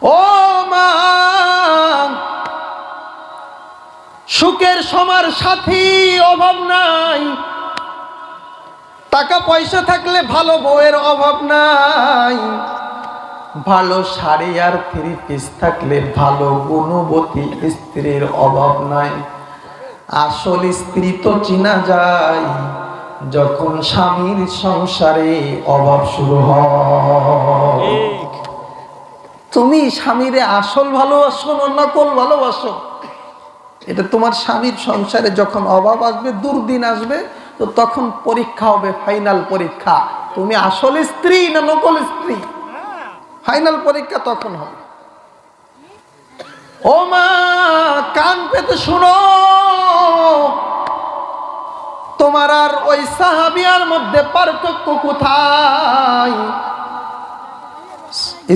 ও মা, সুখের সমার সাথী অভাব নাই, টাকা পয়সা থাকলে ভালো বউয়ের অভাব নাই, ভালো শাড়ি আর থ্রি পিস থাকলে ভালো গুণবতী স্ত্রীর অভাব নাই। আসল স্ত্রী তো চিনা যায় যখন স্বামীর সংসারে অভাব শুরু হয়। তুমি স্বামীরে আসল ভালোবাসো না নকল ভালোবাসো, এটা তোমার স্বামীর সংসারে যখন অভাব আসবে, দুর্দিন আসবে, তো তখন পরীক্ষা হবে, ফাইনাল পরীক্ষা। তুমি আসল স্ত্রী না নকল স্ত্রী, ফাইনাল পরীক্ষা তখন হবে। ও মা, কান পেতে শুনো, তোমার আর ওই সাহাবিয়ার মধ্যে পার্থক্য কোথায়?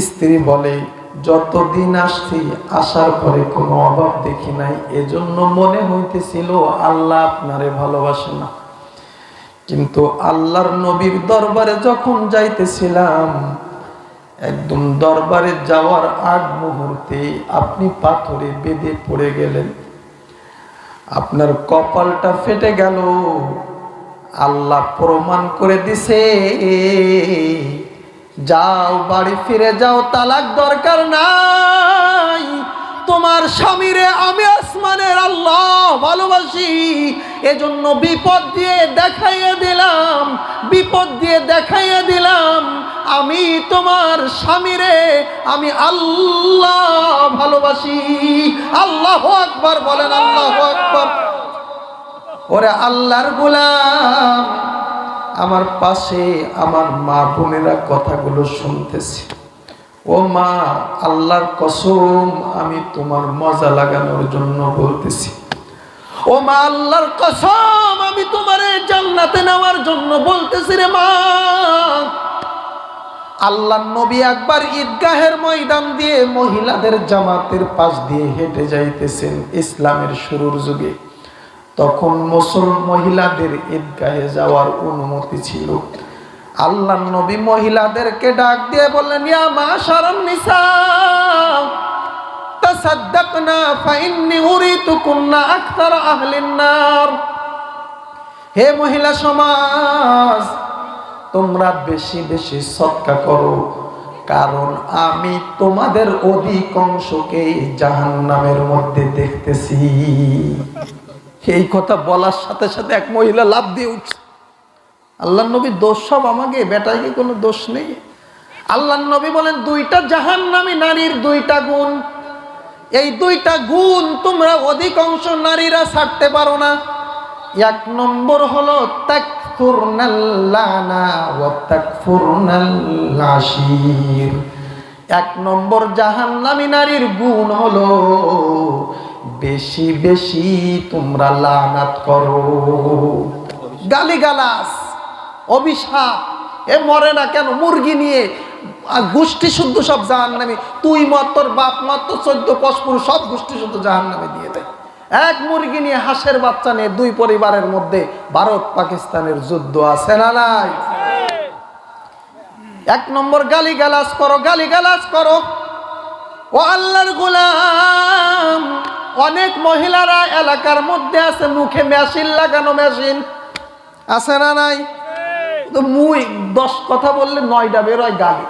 স্ত্রী বলে, যতদিন আসছি আসার পরে কোনো অভাব দেখি নাই, এজন্য মনে হইতেছিল আল্লাহ আপনারে ভালোবাসে না। কিন্তু আল্লাহর নবীর দরবারে যখন যাইতেছিলাম, একদম দরবারে যাওয়ার আগ মুহূর্তে আপনি পাথরে বেঁধে পড়ে গেলেন, আপনার কপালটা ফেটে গেল। আল্লাহ প্রমাণ করে দিছে, যাও বাড়ি ফিরে যাও, তালাক দরকার নাই। তোমার স্বামীরে আমি আসমানের আল্লাহ ভালোবাসি, এজন্য বিপদ দিয়ে দেখাইয়া দিলাম, বিপদ দিয়ে দেখাইয়া দিলাম, আমি তোমার স্বামীরে আমি আল্লাহ ভালোবাসি। আল্লাহু আকবার বলেন, আল্লাহু আকবার। ওরে আল্লাহর গোলাম, আমার পাশে আমার মা বোনেরা কথাগুলো শুনতেছে। ও মা, আল্লাহর কসম আমি তোমার মজা লাগানোর জন্য বলতেছি। ও মা, আল্লাহর কসম আমি তোমারে জান্নাতে নেওয়ার জন্য বলতেছি রে মা। আল্লাহর নবী একবার ঈদগাহের ময়দান দিয়ে মহিলাদের জামাতের পাশ দিয়ে হেঁটে যাইতেছেন ইসলামের শুরুর যুগে। তখন মহিলাদের ঈদগাহে যাওয়ার অনুমতি ছিল। আল্লাহর নবী মহিলাদেরকে ডাক দিয়ে বললেন, ইয়া মাশারান নিসা তাসাদ্দাকনা ফাইন্নী উরিতুকুন্না আকতার আহলিন নার। হে মহিলা সমাজ, তোমরা বেশি বেশি সদকা করো, কারণ আমি তোমাদের অধিকাংশকে জাহান্নামের মধ্যে দেখতেছি। এই কথা বলার সাথে সাথে এক মহিলা লাফ দিয়ে উঠছে। আল্লাহর নবী দোষ সব আমাকে, বেটায় কি কোনো দোষ নেই? আল্লাহর নবী বলেন, দুইটা জাহান্নামী নারীর দুইটা গুণ, এই দুইটা গুণ তোমরা অধিকাংশ নারীরা ছাড়তে পারো না। এক নম্বর হলো তাকফুরনাল লানা ওয়া তাকফুরনাল আশির। এক নম্বর জাহান্নামী নারীর গুণ হলো বেশি বেশি তোমরা লানাত করো, গালিগালাজ, অভিশাপ। এ মরে না কেন? মুরগি নিয়ে গোষ্ঠী শুদ্ধ সব জাহান্নামী, তুই মত, তোর বাপ মত, তোর 14 পুরুষ সব গোষ্ঠী শুদ্ধ জাহান্নামে দিয়ে দেয়। এক মুরগি নিয়ে, হাঁসের বাচ্চা নিয়ে দুই পরিবারের মধ্যে ভারত পাকিস্তানের যুদ্ধ আছে না নাই? এক নম্বর গালিগালাজ করো, গালিগালাজ করো। ও আল্লাহর গোলাম, অনেক মহিলারা এলাকার মধ্যে আছে মুখে মেশিন লাগানো, মেশিন আছে না নাই? তো মুই 10 কথা বললে 9টা বেরোয় গালি।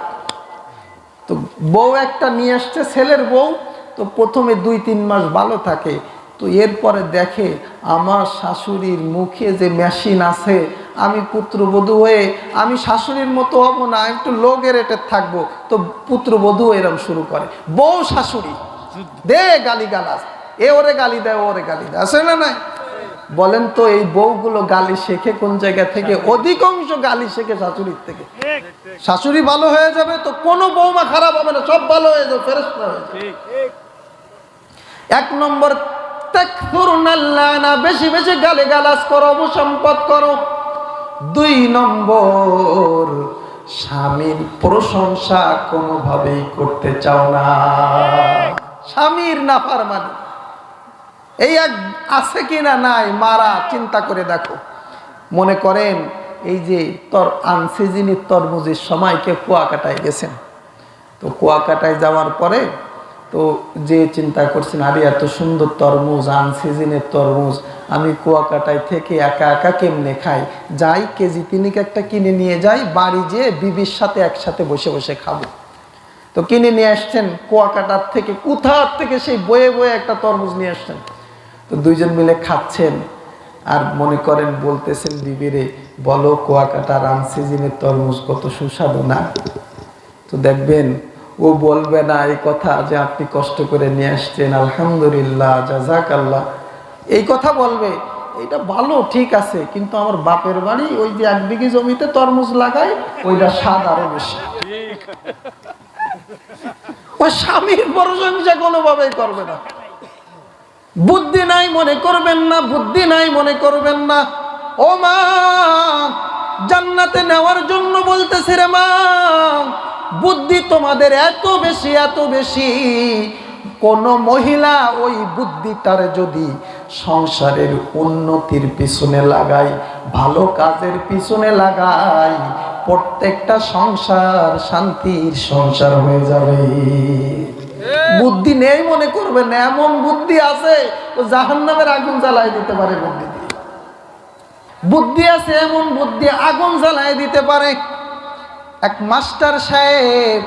তো বউ একটা নিয়ে আসছে, ছেলের বউ। তো প্রথমে 2-3 মাস ভালো থাকে, তো এরপরে দেখে আমার শাশুড়ির মুখে যে মেশিন আছে, আমি পুত্রবধূ হয়ে আমি শাশুড়ির মতো হব না, একটু লোকের রেটে থাকবো। তো পুত্রবধূ এরম শুরু করে, বউ শাশুড়ি দে গালিগালাজ, এ ওরে গালি দেয়, ওরে গালি দেয়, আছে না নাই? বলেন তো এই বউগুলো গালি শেখে কোন জায়গা থেকে? অধিকাংশ গালি শেখে শাশুড়ির থেকে। শাশুড়ি ভালো হয়ে যাবে তো কোনো বৌমা খারাপ হবে না, সব ভালো হয়ে যাবে, ফেরেশতা হয়ে যাবে। এক নম্বর তাকফুরনাল লানা, বেশি বেশি গালিগালাজ করো, অপসম্পদ করো। 2 নম্বর স্বামীর প্রশংসা কোনোভাবেই করতে চাও না, স্বামীর নাফরমানি। এই এক আছে কিনা নাই মারা চিন্তা করে দেখো। মনে করেন এই যে আনসিজনের তরমুজের সময় কেউ কুয়াকাটায় গেছেন, তো কুয়াকাটায় যাওয়ার পরে তো যে চিন্তা করছেন, আরে এত সুন্দর তরমুজ, আনসিজনের তরমুজ, আমি কুয়াকাটায় থেকে একা একা কেমনে খাই, যাই কেজি তিনিক একটা কিনে নিয়ে যাই, বাড়ি যেয়ে বিবির সাথে একসাথে বসে বসে খাবো। তো কিনে নিয়ে আসছেন কুয়াকাটার থেকে, কোথার থেকে সেই বয়ে বয়ে একটা তরমুজ নিয়ে আসছেন। তো দুইজন মিলে খাচ্ছেন আর মনে করেন বলতেছেন বিবিরে, বলো কুয়াকাটার আনসিজনের তরমুজ কত সুস্বাদু না। তো দেখবেন ও বলবে না এই কথা যে আপনি কষ্ট করে নিয়ে আসছেন, আলহামদুলিল্লাহ, জাযাকাল্লাহ, এই কথা বলবে, এটা ভালো ঠিক আছে, কিন্তু আমার বাপের বাড়ি ওই যে 1 বিঘি জমিতে তরমুজ লাগাই, ওইটা স্বাদ আরো বেশি। ওই স্বামীর প্রশংসা কোনোভাবেই করবে না। বুদ্ধি নাই মনে করবেন না, বুদ্ধি নাই মনে করবেন না। ও মা, জান্নাতে নেওয়ার জন্য বলতেছে রে মা, বুদ্ধি তোমাদের এত বেশি, এত বেশি, কোন মহিলা ওই বুদ্ধিটার যদি সংসারের উন্নতির পিছনে লাগাই, ভালো কাজের পিছনে লাগাই, প্রত্যেকটা সংসার শান্তির সংসার হয়ে যাবে। বুদ্ধি নেই মনে করবেন, এমন বুদ্ধি আছে ও জাহান্নামের আগুন জ্বালায় দিতে পারে। বুদ্ধি দিয়ে, বুদ্ধি আছে এমন বুদ্ধি, আগুন জ্বালায় দিতে পারে। এক মাস্টার সাহেব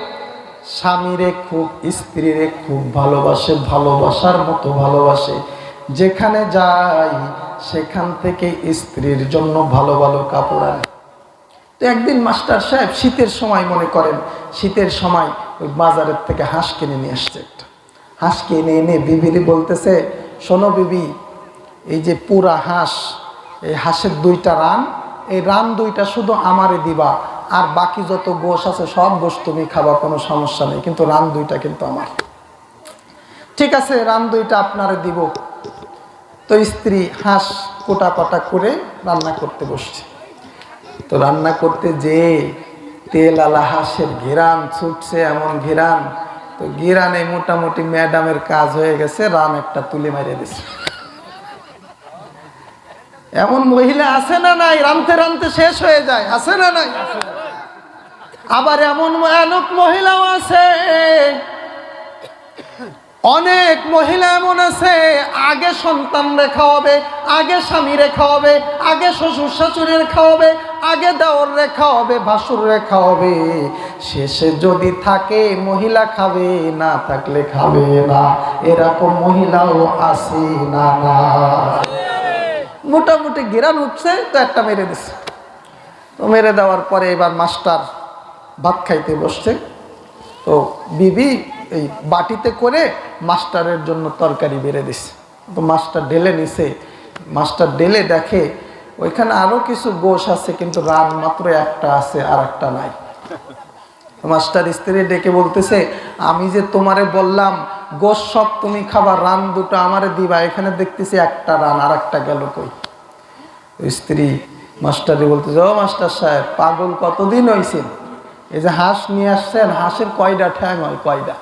স্বামীরে খুব, স্ত্রীরে খুব ভালোবাসে, ভালোবাসার মতো ভালোবাসে। যেখানে যায় সেখান থেকে স্ত্রীর জন্য ভালো ভালো কাপড় আনে। তো একদিন মাস্টার সাহেব শীতের সময়, মনে করেন শীতের সময়, ওই বাজারের থেকে হাঁস কিনে নিয়ে আসছে। একটা হাঁস কিনে এনে বিবিরে বলতেছে, শোনো বিবি, এই যে পুরা হাঁস, এই হাঁসের 2টা রান, এই রান 2টা শুধু আমারে দিবা, আর বাকি যত গোশ আছে সব গোশ তুমি খাবা, কোনো সমস্যা নেই, কিন্তু রান 2টা কিন্তু আমার। ঠিক আছে, রান 2টা আপনারে দিব। তো স্ত্রী হাঁস কোটা কাটা করে রান্না করতে বসছে। তো রান্না করতে যে তেল আলা হাঁসের ঘেরান ছুটছে, এমন ঘেরান, তো ঘেরানে মোটামুটি ম্যাডামের কাজ হয়ে গেছে, রান একটা তুলে মারিয়ে দিছে। এমন মহিলা আছে না নাই? রানতে রানতে শেষ হয়ে যায়, আছে না নাই? আবার এমন অনেক মহিলাও আছে, অনেক মহিলা এমন আছে, আগে সন্তান রেখা হবে, আগে স্বামী রেখা হবে, আগে শ্বশুর শাশুড়ির খাওয়াবে, আগে দেওর রেখা হবে, ভাসুর রেখা হবে, শেষে যদি থাকে মহিলা খাবে, না থাকলে খাবে না। এরকম মহিলাও আছে না না? মোটামুটি গিরান উঠছে, তো একটা মেরে দিচ্ছে। তো মেরে দেওয়ার পরে এবার মাস্টার ভাত খাইতে বসছে। তো বিবি এই বাটিতে করে মাস্টারের জন্য তরকারি বেড়ে দিছে। তো মাস্টার ঢেলে নিছে। মাস্টার ঢেলে দেখে ওইখানে আরো কিছু গোশ আছে, কিন্তু রান মাত্র একটা আছে, আর একটা নাই। মাস্টার স্ত্রী ডেকে বলতেছে, আমি যে তোমারে বললাম গোশ সব তুমি খাবার, রান 2টা আমারে দিবা, এখানে দেখতেছি একটা রান, আর একটা গেল কই? স্ত্রী মাস্টারে বলতেছে, ও মাস্টার সাহেব, পাগল কতদিন হয়েছে? এই যে হাঁস নিয়ে আসছেন, হাঁসের কয়টা ঠ্যাং হয়, কয়টা?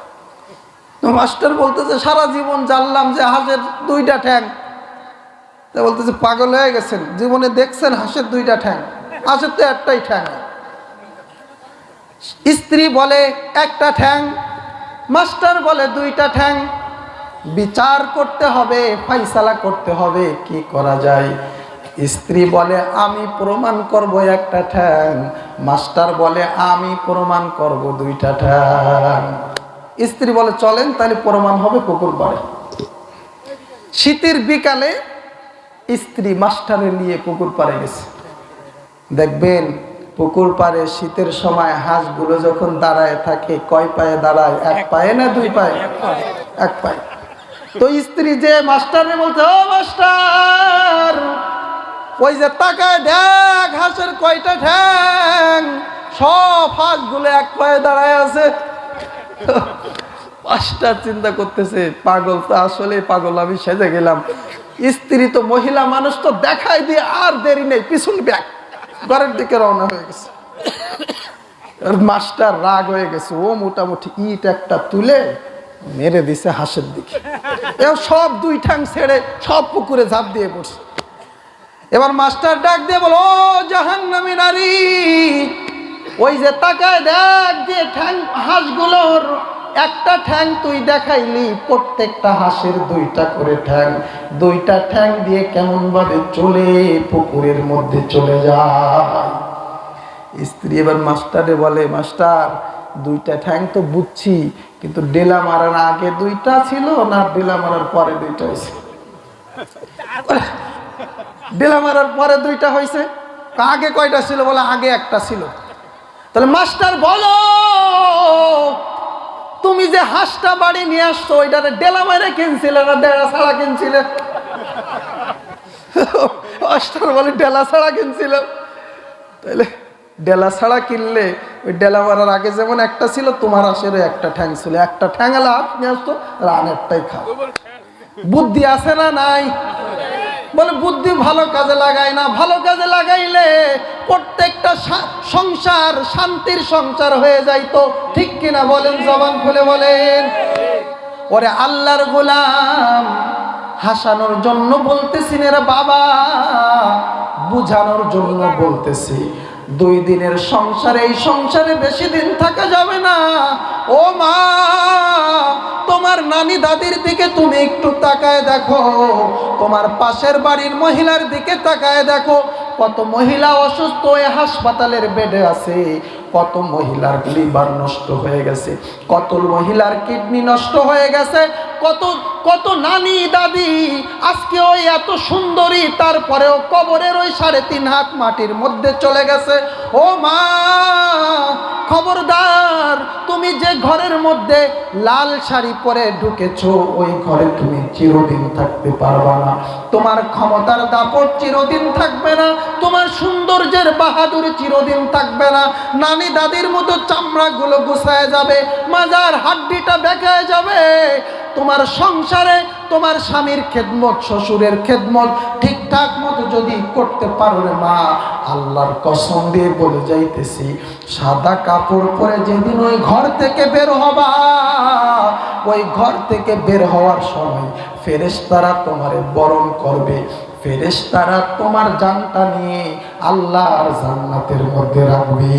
তো মাস্টার বলতেছে, সারা জীবন জানলাম যে হাঁসের 2টা ঠ্যাং। তো বলতেছে, পাগল হয়ে গেছেন, জীবনে দেখছেন হাঁসের 2টা ঠ্যাং? হাঁসের তো একটাই ঠ্যাং। স্ত্রী বলে একটা ঠ্যাং, মাস্টার বলে 2টা ঠ্যাং। বিচার করতে হবে, ফাইসালা করতে হবে, কি করা যায়? স্ত্রী বলে, আমি প্রমাণ করব একটা ঠ্যাং। মাস্টার বলে, আমি প্রমাণ করব 2টা ঠ্যাং। স্ত্রী বলে, চলেন তাহলে প্রমাণ হবে পুকুর পাড়ে। শীতের বিকালে স্ত্রী মাস্টারে নিয়ে পুকুর পাড়ে গেছে। দেখবেন পুকুর পাড়ে শীতের সময় হাঁসগুলো যখন দাঁড়ায় থাকে, কয় পায়ে দাঁড়ায়? 1 পায়ে না 2 পায়ে? 1 পায়ে। তো স্ত্রী যে মাস্টারে বলছে, ও মাস্টার, ওই যে তাকায় দেখ হাঁসের কয়টা ঠ্যাং, সব হাঁসগুলো 1 পায়ে দাঁড়ায় আছে। মাস্টার চিন্তা করতেছে, পাগল তো আসলে পাগল, আমি সেজে গেলাম। স্ত্রী তো মহিলা মানুষ, তো দেখাই দিয়ে আর দেরি নেই, পিছন ব্যাগ ঘরের দিকে রওনা হয়ে গেছে। মাস্টার রাগ হয়ে গেছে, ও মোটামুটি ইট একটা তুলে মেরে দিছে হাঁসের দিকে। সব 2 ঠ্যাং ছেড়ে সব পুকুরে ঝাঁপ দিয়ে পড়ছে। এবার মাস্টার ডাক দিয়ে বলো, ও জাহান্নামী নারী, ওই যে তাকায় দেখ যে ঠ্যাং হাঁসগুলোর একটা ঠ্যাং তুই দেখাইলি, প্রত্যেকটা হাঁসের দুইটা করে ঠ্যাং, দুইটা ঠ্যাং দিয়ে কেমন ভাবে চলে পুকুরের মধ্যে চলে যায়। স্ত্রী এবার মাস্টারে বলে, মাস্টার দুইটা ঠ্যাং তো বুঝছি, কিন্তু ডেলা মারার আগে দুইটা ছিল না ডেলা মারার পরে দুইটা হয়েছে? ডেলা মারার পরে দুইটা হয়েছে। আগে কয়টা ছিল? বলে আগে একটা ছিল। তাহলে মাস্টার বলো, তুমি যে হাঁসটা বাড়ি নিয়ে আসছো ওইটারে ডেলা মারে কিনছিলে না ডেলা ছাড়া কিনছিলে? মাস্টার বলে ডেলা ছাড়া কিনছিল। তাহলে ডেলা ছাড়া কিনলে ওই ডেলা মারার আগে যেমন একটা ছিল, তোমার হাঁসেরও একটা ঠ্যাং ছিল, একটা ঠ্যাং এলা হাত নিয়ে আসতো, রানেরটাই খাও। বুদ্ধি আছে না নাই? বলে বুদ্ধি ভালো কাজে লাগায় না, ভালো কাজে লাগাইলে প্রত্যেকটা সংসার শান্তির সংসার হয়ে যাইতো। ঠিক কিনা বলেন? জবান খুলে বলেন। ওরে আল্লাহর গোলাম, হাসানোর জন্য বলতেছি না রে বাবা, বুঝানোর জন্য বলতেছি। 2 দিনের সংসারে, এই সংসারে বেশি দিন থাকা যাবে না। ও মা, তোমার নানি দাদির দিকে তুমি একটু তাকায় দেখো, তোমার পাশের বাড়ির মহিলার দিকে তাকায় দেখো, কত মহিলা অসুস্থ হয়ে হাসপাতালের বেডে আছে, কত মহিলার লিভার নষ্ট হয়ে গেছে, কত মহিলার কিডনি নষ্ট হয়ে গেছে, কত কত নানি দাদি আজকে ওই এত সুন্দরী, তারপরেও কবরের ওই 3.5 হাত মাটির মধ্যে চলে গেছে। ও মা, খবরদার, তুমি যে ঘরের মধ্যে লাল শাড়ি পরে ঢুকেছো ওই ঘরে তুমি চিরদিন থাকতে পারবা না। তোমার ক্ষমতার দাপট চিরদিন থাকবে না, তোমার সৌন্দর্যের বাহাদুরি চিরদিন থাকবে না। নানি দাদির মতো চামড়াগুলো গুছায় যাবে, মাজার হাড্ডিটা বেঁকে যাবে। তোমার সংসারে তোমার স্বামীর খেদমত, শ্বশুরের খেদমত ঠিকঠাক মতো যদি করতে পারো রে মা, আল্লাহর কসম দিয়ে বলে যাইতেছি, সাদা কাপড় পরে যেদিন ওই ঘর থেকে বের হবা, ওই ঘর থেকে বের হওয়ার সময় ফেরেশতারা তোমারে বরণ করবে, ফেরেশতারা তোমার জানটা নিয়ে আল্লাহর জান্নাতের মধ্যে রাখবে।